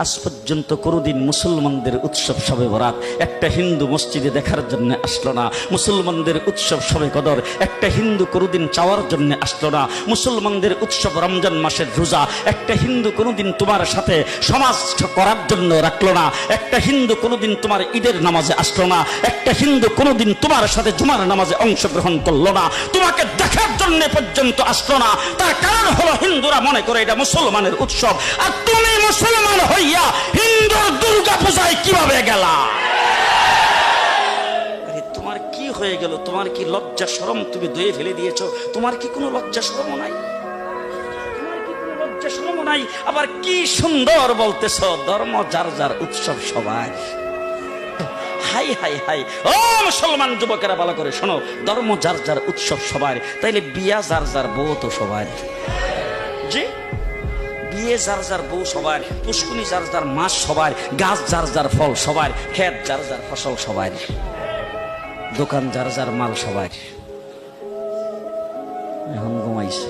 আজ পর্যন্ত কোনোদিন মুসলমানদের উৎসব শবে বরাত একটা হিন্দু মসজিদে দেখার জন্য আসলো না। মুসলমানদের উৎসব শবে কদর একটা হিন্দু কোনোদিন চাওয়ার জন্য আসলো না। মুসলমানদের উৎসব রমজান মাসের রোজা একটা হিন্দু কোনোদিন তোমার সাথে সমাজ করার জন্য রাখলো না। একটা হিন্দু কোনোদিন তোমার ঈদের নামাজে আসলো না। একটা হিন্দু কোনোদিন তোমার সাথে জুমার নামাজে অংশগ্রহণ করলো না, তোমাকে দেখার জন্য পর্যন্ত আসলো না। তার কারণ হলো হিন্দুরা মনে করে এটা মুসলমানের উৎসব, আর তুমি মুসলমান হইয়া হিন্দুর দুর্গা পূজায় কিভাবে গেলা? তোমার কি হয়ে গেল? তোমার কি লজ্জা শরম তুমি ধুয়ে ফেলে দিয়েছো? তোমার কি কোনো লজ্জা শরম নাই? তোমার কি কোনো লজ্জা শরম নাই? আবার কি সুন্দর বলতেছ, ধর্ম যার যার উৎসব সবাই। হাই হাই হাই, ও মুসলমান যুবকেরা ভালো করে শোনো, ধর্ম যার যার উৎসব সবার, তাইলে বিয়া যার যার বউ তো সবার। জি, বিয়ে যার যার বউ সবার, পুষ্কুনি যার যার মাস সবার, গাছ যার যার ফল সবার, ক্ষেত যার যার ফসল সবার, দোকান যার যার মাল সবার। এখন ঘুমাইছে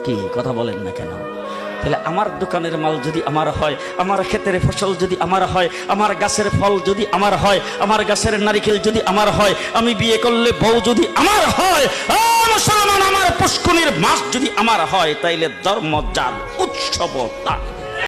কি কথা বলেন না কেন? তাহলে আমার দোকানের মাল যদি আমার হয়, আমার ক্ষেতের ফসল যদি আমার হয়, আমার গাছের ফল যদি আমার হয়, আমার গাছের নারিকেল যদি আমার হয়, আমি বিয়ে করলে বউ যদি আমার হয়, মুসলমান আমার পুষ্কুনির মাস যদি আমার হয়, তাইলে ধর্ম যার উৎসব তার।